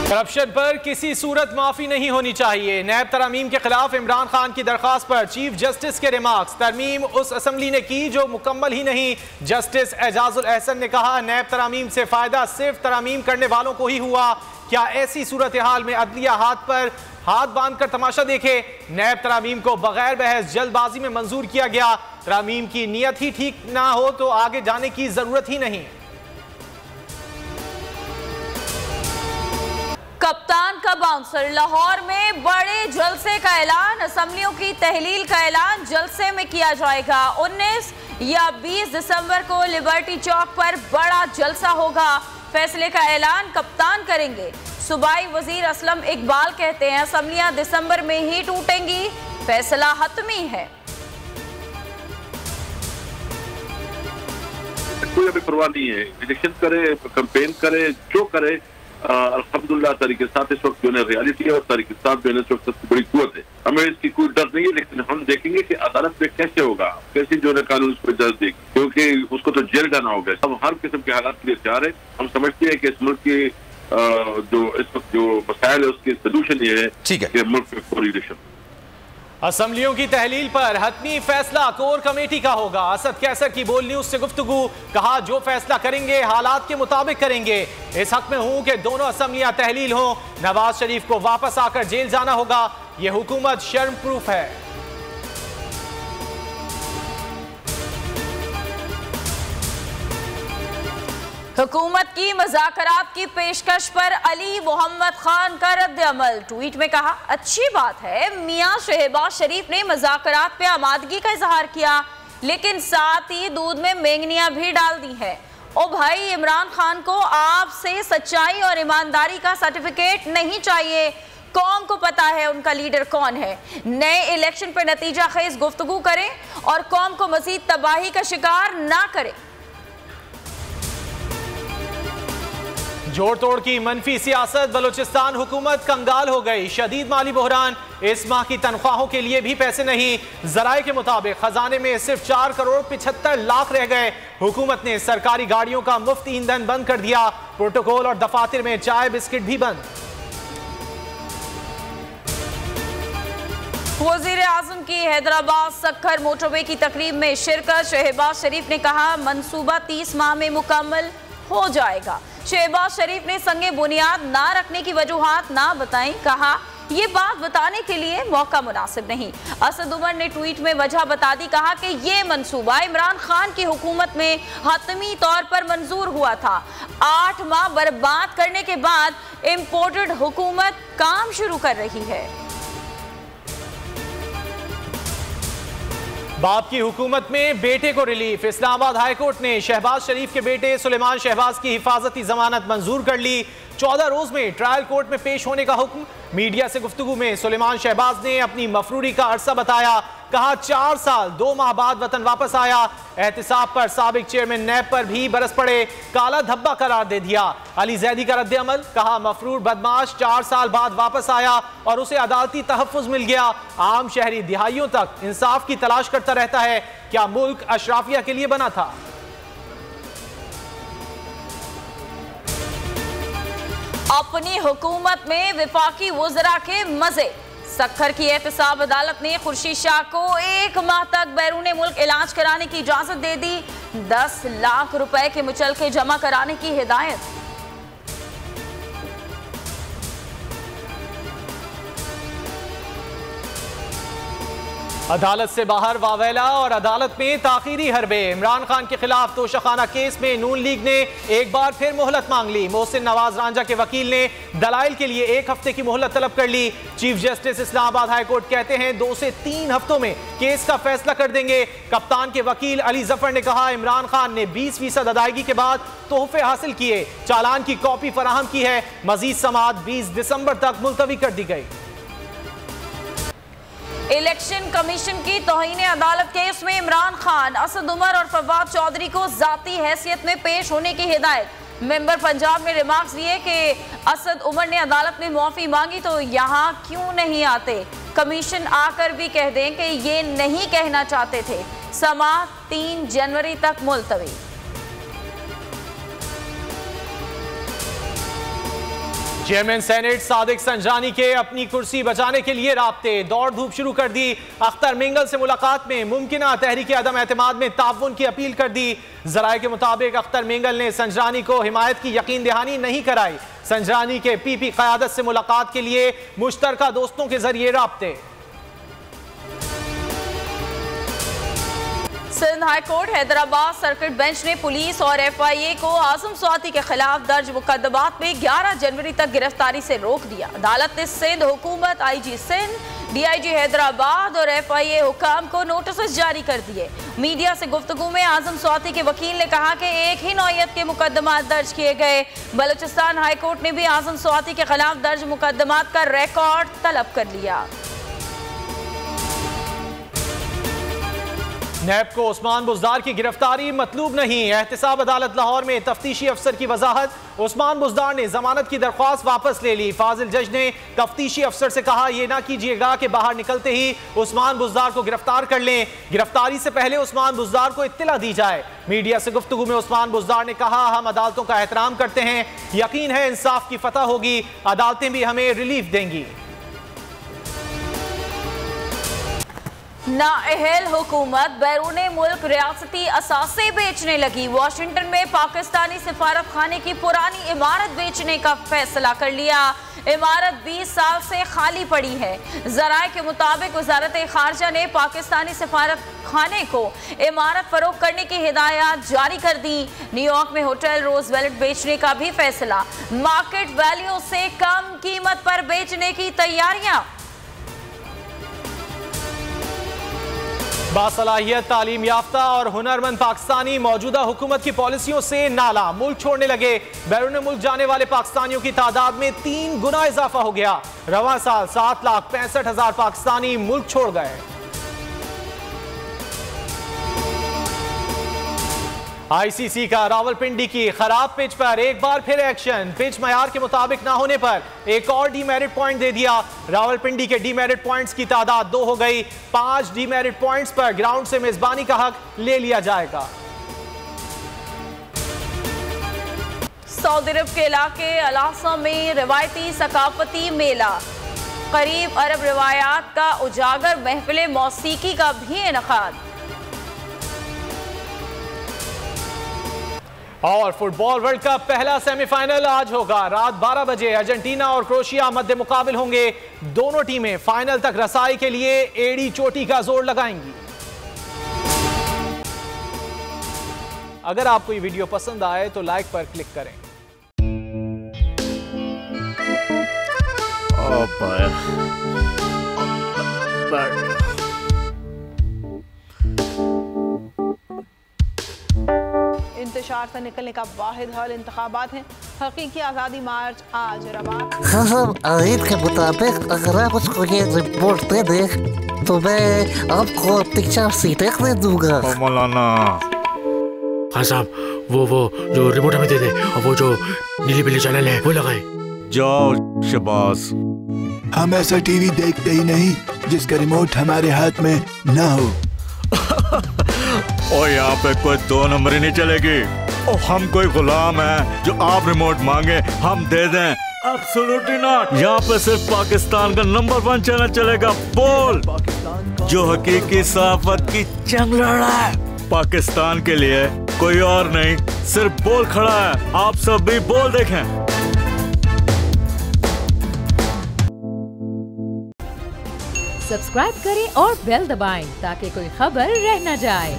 Corruption पर किसी सूरत माफी नहीं होनी चाहिए। नैब तरमीम के खिलाफ इमरान खान की दरखास्त पर चीफ जस्टिस के रिमार्क्स। तरमीम उस असम्बली ने की जो मुकम्मल ही नहीं। जस्टिस एजाजुल एहसन ने कहा नैब तरमीम से फायदा सिर्फ तरमीम करने वालों को ही हुआ। क्या ऐसी सूरत हाल में अदलिया हाथ बांधकर तमाशा देखे। नैब तरमीम को बगैर बहस जल्दबाजी में मंजूर किया गया। तरमीम की नीयत ही ठीक ना हो तो आगे जाने की जरूरत ही नहीं। कप्तान का बाउंसर। लाहौर में बड़े जलसे का ऐलान। असम्बलियों की तहलील का ऐलान जलसे में किया जाएगा। 19 या 20 दिसंबर को लिबर्टी चौक पर बड़ा जलसा होगा। फैसले का ऐलान कप्तान करेंगे। सूबाई वजीर असलम इकबाल कहते हैं असम्बलियां दिसंबर में ही टूटेंगी। फैसला हतमी है। कोई अभी परवाह नहीं है। इलेक्शन करे, कैंपेन करे, जो करे, अल्हम्दुलिल्लाह तरीके साथ इस वक्त जो है रियलिटी है और तरीके साथ जो है इस वक्त सबसे बड़ी कुव्वत है। हमें इसकी कोई डर नहीं है, लेकिन हम देखेंगे कि अदालत में कैसे होगा, कैसे जो है कानून उस पर जज देगी, क्योंकि उसको तो जेल जाना होगा। हम हर किस्म के हालात के लिए तैयार है। हम समझते हैं कि इस मुल्क की जो इस वक्त जो मसाइल है उसकी सोल्यूशन ये है कि मुल्क में फौरी इलेक्शन। असम्बलियों की तहलील पर हतमी फैसला कोर कमेटी का होगा। असद कैसर की बोल न्यूज से गुफ्तगू। कहा जो फैसला करेंगे हालात के मुताबिक करेंगे। इस हक में हूं कि दोनों असम्बलियां तहलील हों। नवाज शरीफ को वापस आकर जेल जाना होगा। यह हुकूमत शर्म प्रूफ है। हुकूमत की मुज़ाकरात की पेशकश पर अली मोहम्मद खान का रद्द अमल। ट्वीट में कहा अच्छी बात है मियां शहबाज शरीफ ने मुज़ाकरात पे आमादगी का इजहार किया, लेकिन साथ ही दूध में मेंगनियां भी डाल दी है। ओ भाई इमरान खान को आपसे सच्चाई और ईमानदारी का सर्टिफिकेट नहीं चाहिए। कौम को पता है उनका लीडर कौन है। नए इलेक्शन पर नतीजा खेज गुफ्तगू करें और कौम को मजीद तबाही का शिकार ना करें। जोड़ तोड़ की मनफी सियासत। बलूचिस्तान हुकूमत कंगाल हो गई। शदीद माली बहरान। इस माह की तनख्वाहों के लिए भी पैसे नहीं। जराये के मुताबिक खजाने में सिर्फ 4 करोड़ 75 लाख रह गए। हुकूमत ने सरकारी गाड़ियों का मुफ्त ईंधन बंद कर दिया। प्रोटोकॉल और दफातर में चाय बिस्किट भी बंद। वजीर आजम की हैदराबाद सक्खर मोटरवे की तकरीब में शिरकत। शहबाज शरीफ ने कहा मंसूबा 30 माह में मुकम्मल हो जाएगा। शहबाज शरीफ ने संगे बुनियाद ना रखने की वजूहात ना बताई। कहा ये बात बताने के लिए मौका मुनासिब नहीं। असद उमर ने ट्वीट में वजह बता दी। कहा कि ये मंसूबा इमरान खान की हुकूमत में हतमी तौर पर मंजूर हुआ था। 8 माह बर्बाद करने के बाद इम्पोर्टेड हुकूमत काम शुरू कर रही है। बाप की हुकूमत में बेटे को रिलीफ। इस्लामाबाद हाईकोर्ट ने शहबाज शरीफ के बेटे सुलेमान शहबाज की हिफाजती जमानत मंजूर कर ली। 14 रोज में ट्रायल कोर्ट में पेश होने का हुक्म। मीडिया से गुफ्तगू में सुलेमान शहबाज ने अपनी मफरूरी का अरसा बताया। कहा 4 साल 2 माह बाद वतन वापस आया। एहतिसाब पर साबिक चेयरमैन नैब पर भी बरस पड़े। काला धब्बा करार दे दिया। अली जैदी का रद्द अमल। कहा मफरूर बदमाश 4 साल बाद वापस आया और उसे अदालती तहफ़्फ़ुज़ मिल गया। आम शहरी दिहाइयों तक इंसाफ की तलाश करता रहता है। क्या मुल्क अशराफिया के लिए बना था? अपनी हुकूमत में विफाकी वज़रा के मजे। सक्खर की एहतसाब अदालत ने खुर्शीद शाह को 1 माह तक बैरून मुल्क इलाज कराने की इजाजत दे दी। 10 लाख रुपए के मुचलके जमा कराने की हिदायत। अदालत से बाहर वावेला और अदालत में ताखीरी हरबे। इमरान खान के खिलाफ तोशाखाना केस में नून लीग ने एक बार फिर मोहलत मांग ली। मोहसिन नवाज रांझा के वकील ने दलाइल के लिए 1 हफ्ते की मोहलत तलब कर ली। Chief justice Islamabad high court कहते हैं 2 से 3 हफ्तों में केस का फैसला कर देंगे। कप्तान के वकील अली जफर ने कहा इमरान खान ने 20% अदायगी के बाद तोहफे हासिल किए। चालान की कॉपी फराहम की है। मजीद समाअत 20 दिसंबर तक मुलतवी कर दी गई। इलेक्शन कमीशन की तौहीन अदालत केस में इमरान खान, असद उमर और फवाद चौधरी को जाती हैसियत में पेश होने की हिदायत। मेंबर पंजाब ने रिमार्क्स दिए कि असद उमर ने अदालत में माफी मांगी तो यहाँ क्यों नहीं आते। कमीशन आकर भी कह दें कि ये नहीं कहना चाहते थे। समाअत 3 जनवरी तक मुलतवी। चेयरमैन सेनेट सादिक संजानी के अपनी कुर्सी बचाने के लिए राब्ते, दौड़ धूप शुरू कर दी। अख्तर मिंगल से मुलाकात में मुमकिना तहरीक अदम एतमाद में ताउन की अपील कर दी। जराये के मुताबिक अख्तर मिंगल ने संजानी को हिमायत की यकीन दहानी नहीं कराई। संजानी के पीपी क़यादत से मुलाकात के लिए मुश्तरका दोस्तों के जरिए राब्ते। Sindh high court Hyderabad circuit bench ने पुलिस और FIA को आजम स्वाति के खिलाफ दर्ज मुकदमात में 11 जनवरी तक गिरफ्तारी से रोक दिया। अदालत ने सिंध हुकूमत, IG सिंध, DIG हैदराबाद और FIA हुकाम को नोटिस जारी कर दिए। मीडिया से गुफ्तगू में आजम स्वाति के वकील ने कहा कि एक ही नौयत के मुकदमात दर्ज किए गए। बलूचिस्तान हाई कोर्ट ने भी आजम स्वाति के खिलाफ दर्ज मुकदमात का रिकॉर्ड तलब कर लिया। नैब को उस्मान बुज़दार की गिरफ्तारी मतलूब नहीं। एहतसाब अदालत लाहौर में तफ्तीशी अफसर की वजाहत। उस्मान बुज़दार ने जमानत की दरख्वास्त वापस ले ली। फाजिल जज ने तफ्तीशी अफसर से कहा, यह ना कीजिएगा कि बाहर निकलते ही उस्मान बुज़दार को गिरफ्तार कर लें। गिरफ्तारी से पहले उस्मान बुज़दार को इत्तला दी जाए। मीडिया से गुफ्तगू में उस्मान बुज़दार ने कहा, हम अदालतों का एहतराम करते हैं, यकीन है इंसाफ की फतह होगी, अदालतें भी हमें रिलीफ देंगी। नाअहल हुकूमत बैरूने मुल्क रियासती असासे बेचने लगी। वाशिंगटन में पाकिस्तानी सिफारत खाने की पुरानी इमारत बेचने का फैसला कर लिया। इमारत 20 साल से खाली पड़ी है। जराये के मुताबिक वजारत खारजा ने पाकिस्तानी सिफारत खाने को इमारत फरोख्त करने की हिदायत जारी कर दी। न्यूयॉर्क में होटल रोजवेल्ट बेचने का भी फैसला। मार्केट वैल्यू से कम कीमत पर बेचने की तैयारियां। बासलाहियत, तालीम याफ्ता और हुनरमंद पाकिस्तानी मौजूदा हुकूमत की पॉलिसियों से नाला, मुल्क छोड़ने लगे। बैरून मुल्क जाने वाले पाकिस्तानियों की तादाद में 3 गुना इजाफा हो गया। रवां साल 7,65,000 पाकिस्तानी मुल्क छोड़ गए। ICC का रावलपिंडी की खराब पिच पर एक बार फिर एक्शन। पिच मयार के मुताबिक ना होने पर एक और डीमेरिट पॉइंट दे दिया। रावलपिंडी के डीमेरिट पॉइंट्स की तादाद 2 हो गई। 5 डीमेरिट पॉइंट्स पर ग्राउंड से मेजबानी का हक ले लिया जाएगा। सऊदी अरब के इलाके अलासा में रिवायती सकाफती मेला, करीब अरब रिवायात का उजागर, महफिल मौसीकी का भी इनकाद। और फुटबॉल वर्ल्ड कप पहला सेमीफाइनल आज होगा। रात 12 बजे अर्जेंटीना और क्रोएशिया मध्य मुकाबिल होंगे। दोनों टीमें फाइनल तक रसाई के लिए एड़ी चोटी का जोर लगाएंगी। अगर आपको ये वीडियो पसंद आए तो लाइक पर क्लिक करें। इंतशार से निकलने का वाहिद हल इंतखाबात हैं। हकीकी आज़ादी मार्च आज रवान। आयत के मुताबिक अगर आप उसको ये रिपोर्ट दे दे तो मैं आपको अपनी 4 सीटें दे दूंगा। मौलाना खान साहब, वो जो रिपोर्ट हमें दे दे और वो जो नीली पीली चैनल है वो लगाए। जाओ शबाज, हम ऐसा टीवी देखते ही नहीं जिसका रिमोट हमारे हाथ में ना हो। और यहाँ पे कोई 2 नंबरी नहीं चलेगी। और हम कोई गुलाम है जो आप रिमोट मांगे हम दे दें? Absolutely not. यहाँ पे सिर्फ पाकिस्तान का नंबर 1 चैनल चलेगा, बोल, जो हकीकी सहाफत की जंग लड़ रहा है। पाकिस्तान के लिए कोई और नहीं, सिर्फ बोल खड़ा है। आप सब भी बोल देखें। सब्सक्राइब करें और बेल दबाएं ताकि कोई खबर रह न जाए।